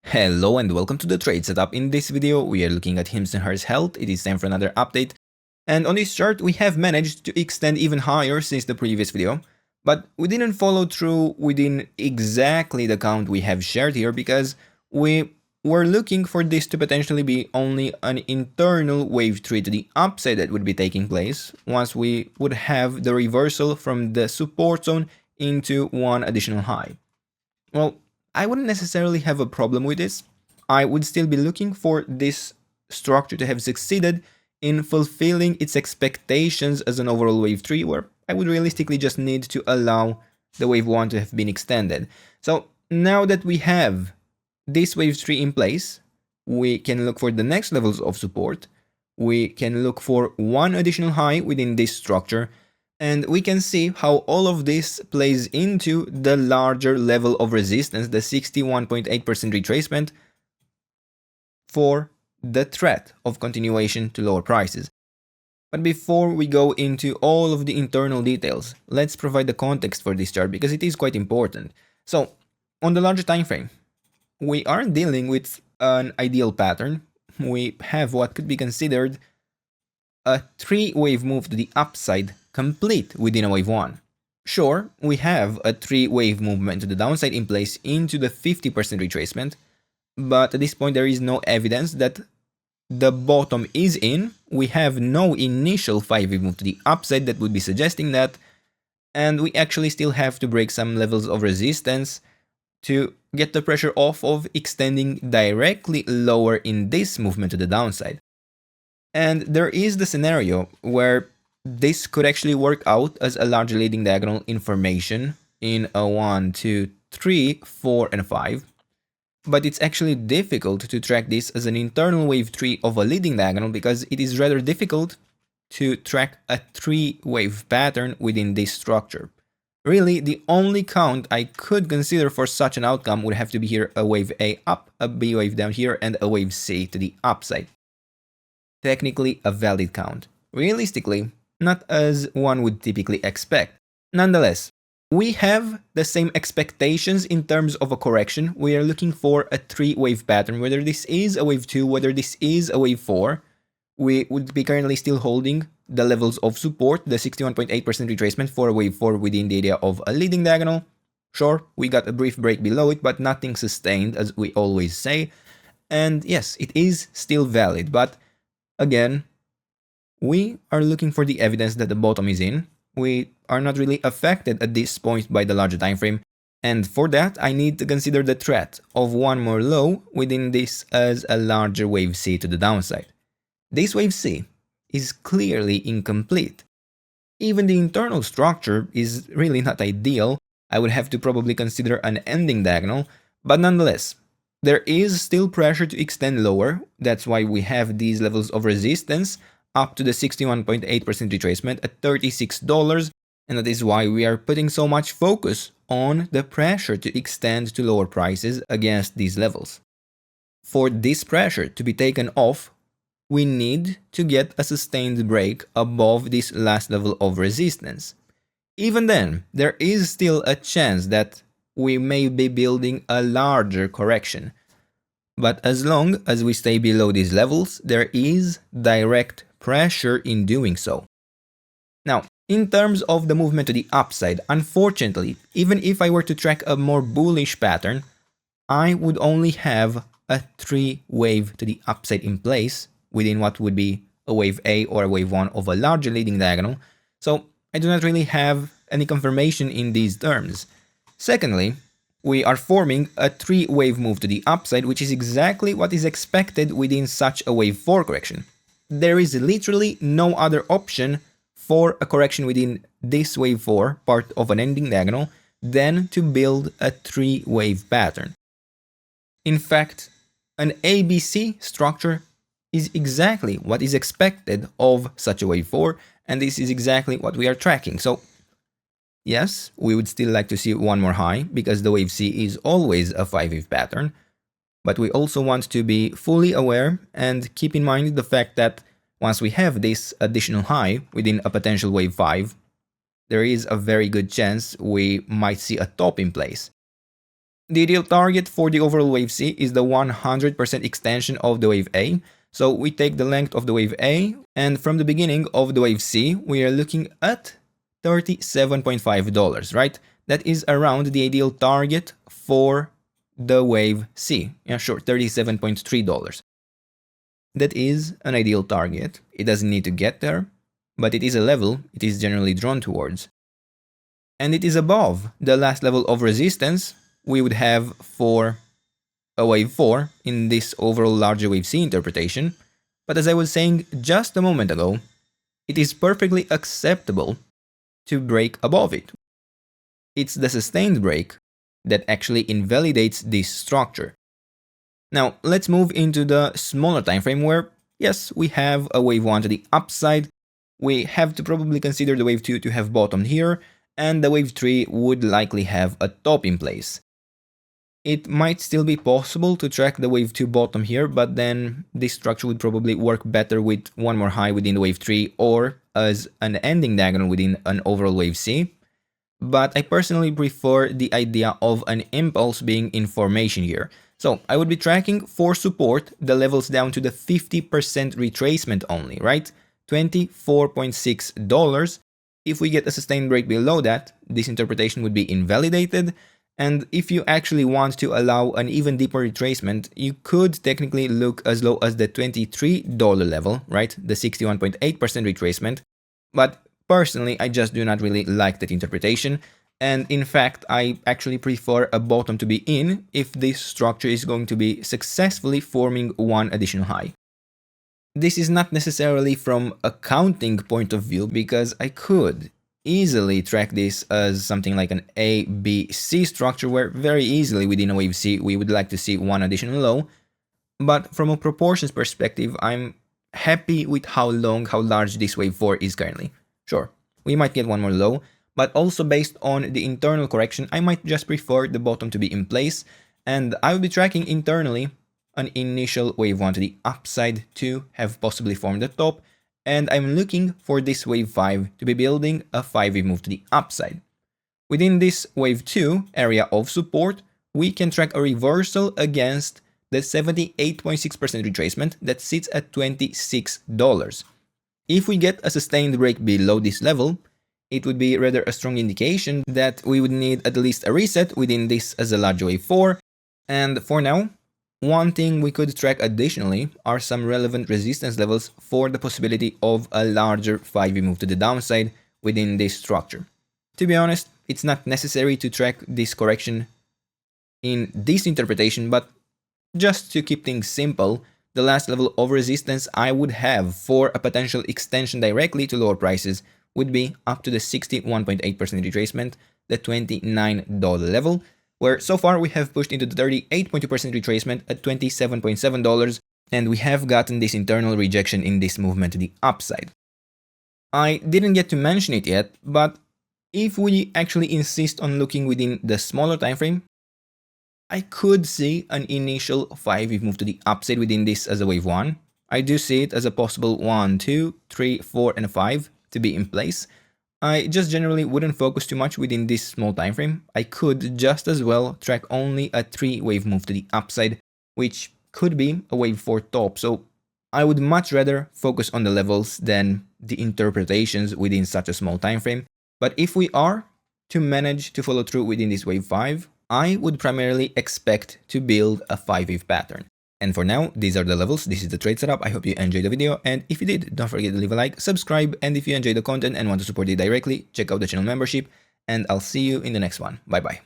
Hello and welcome to the trade setup. In this video we are looking at HIMS and HERS health. It is time for another update, and on this chart we have managed to extend even higher since the previous video, but we didn't follow through within exactly the count we have shared here because we were looking for this to potentially be only an internal wave 3 to the upside that would be taking place once we would have the reversal from the support zone into one additional high. Well, I wouldn't necessarily have a problem with this. I would still be looking for this structure to have succeeded in fulfilling its expectations as an overall wave 3, where I would realistically just need to allow the wave 1 to have been extended. So now that we have this wave 3 in place, we can look for the next levels of support. We can look for one additional high within this structure, and we can see how all of this plays into the larger level of resistance, the 61.8% retracement, for the threat of continuation to lower prices. But before we go into all of the internal details, let's provide the context for this chart because it is quite important. So, on the larger time frame, we aren't dealing with an ideal pattern. We have what could be considered a 3-wave move to the upside complete within a wave 1. Sure, we have a 3-wave movement to the downside in place into the 50% retracement, but at this point there is no evidence that the bottom is in. We have no initial 5-wave move to the upside that would be suggesting that, and we actually still have to break some levels of resistance to get the pressure off of extending directly lower in this movement to the downside. And there is the scenario where this could actually work out as a large leading diagonal information in a 1, 2, 3, 4, and 5. But it's actually difficult to track this as an internal wave 3 of a leading diagonal because it is rather difficult to track a 3-wave pattern within this structure. Really, the only count I could consider for such an outcome would have to be here a wave A up, a B wave down here, and a wave C to the upside. Technically a valid count. Realistically, not as one would typically expect. Nonetheless, we have the same expectations in terms of a correction. We are looking for a 3-wave pattern, whether this is a wave 2, whether this is a wave 4. We would be currently still holding the levels of support, the 61.8% retracement for a wave 4 within the area of a leading diagonal. Sure, we got a brief break below it, but nothing sustained, as we always say. And yes, it is still valid, but again, we are looking for the evidence that the bottom is in. We are not really affected at this point by the larger time frame, and for that I need to consider the threat of one more low within this as a larger wave C to the downside. This wave C is clearly incomplete. Even the internal structure is really not ideal. I would have to probably consider an ending diagonal, but nonetheless, there is still pressure to extend lower. That's why we have these levels of resistance up to the 61.8% retracement at $36, and that is why we are putting so much focus on the pressure to extend to lower prices against these levels. For this pressure to be taken off, we need to get a sustained break above this last level of resistance. Even then, there is still a chance that we may be building a larger correction. But as long as we stay below these levels, there is direct pressure in doing so. Now, in terms of the movement to the upside, unfortunately, even if I were to track a more bullish pattern, I would only have a 3-wave to the upside in place within what would be a wave A or a wave 1 of a larger leading diagonal, so I do not really have any confirmation in these terms. Secondly, we are forming a 3-wave move to the upside, which is exactly what is expected within such a wave 4 correction. There is literally no other option for a correction within this wave 4 part of an ending diagonal than to build a 3-wave pattern. In fact, an ABC structure is exactly what is expected of such a wave 4, and this is exactly what we are tracking. So yes, we would still like to see one more high because the wave C is always a 5-wave pattern, but we also want to be fully aware and keep in mind the fact that once we have this additional high within a potential wave 5, there is a very good chance we might see a top in place. The ideal target for the overall wave C is the 100% extension of the wave A. So we take the length of the wave A, and from the beginning of the wave C, we are looking at $37.5, right? That is around the ideal target for the wave C. Yeah, sure, $37.3. That is an ideal target. It doesn't need to get there, but it is a level it is generally drawn towards. And it is above the last level of resistance we would have for a wave 4 in this overall larger wave C interpretation. But as I was saying just a moment ago, it is perfectly acceptable to break above it. It's the sustained break that actually invalidates this structure. Now, let's move into the smaller time frame where, yes, we have a wave 1 to the upside. We have to probably consider the wave 2 to have bottomed here, and the wave 3 would likely have a top in place. It might still be possible to track the wave 2 bottom here, but then this structure would probably work better with one more high within the wave 3 or as an ending diagonal within an overall wave C. But I personally prefer the idea of an impulse being in formation here. So I would be tracking for support the levels down to the 50% retracement only, right? $24.6. If we get a sustained break below that, this interpretation would be invalidated. And if you actually want to allow an even deeper retracement, you could technically look as low as the $23 level, right? The 61.8% retracement. But personally, I just do not really like that interpretation. And in fact, I actually prefer a bottom to be in if this structure is going to be successfully forming one additional high. This is not necessarily from a counting point of view, because I could easily track this as something like an A, B, C structure where very easily within a wave C we would like to see one additional low. But from a proportions perspective, I'm happy with how large this wave 4 is currently. Sure, we might get one more low, but also based on the internal correction, I might just prefer the bottom to be in place, and I will be tracking internally an initial wave 1 to the upside to have possibly formed the top, and I'm looking for this wave 5 to be building a 5-wave move to the upside. Within this wave 2 area of support, we can track a reversal against the 78.6% retracement that sits at $26. If we get a sustained break below this level, it would be rather a strong indication that we would need at least a reset within this as a large wave 4. And for now, one thing we could track additionally are some relevant resistance levels for the possibility of a larger 5-wave move to the downside within this structure. To be honest, it's not necessary to track this correction in this interpretation, but just to keep things simple, the last level of resistance I would have for a potential extension directly to lower prices would be up to the 61.8% retracement, the $29 level, where so far we have pushed into the 38.2% retracement at $27.7, and we have gotten this internal rejection in this movement to the upside. I didn't get to mention it yet, but if we actually insist on looking within the smaller time frame, I could see an initial 5-wave move to the upside within this as a wave 1. I do see it as a possible 1, 2, 3, 4, and a 5 to be in place. I just generally wouldn't focus too much within this small time frame. I could just as well track only a 3-wave move to the upside, which could be a wave 4 top. So I would much rather focus on the levels than the interpretations within such a small time frame. But if we are to manage to follow through within this wave 5, I would primarily expect to build a 5-wave pattern. And for now, these are the levels, this is the trade setup. I hope you enjoyed the video, and if you did, don't forget to leave a like, subscribe, and if you enjoyed the content and want to support it directly, check out the channel membership, and I'll see you in the next one. Bye bye.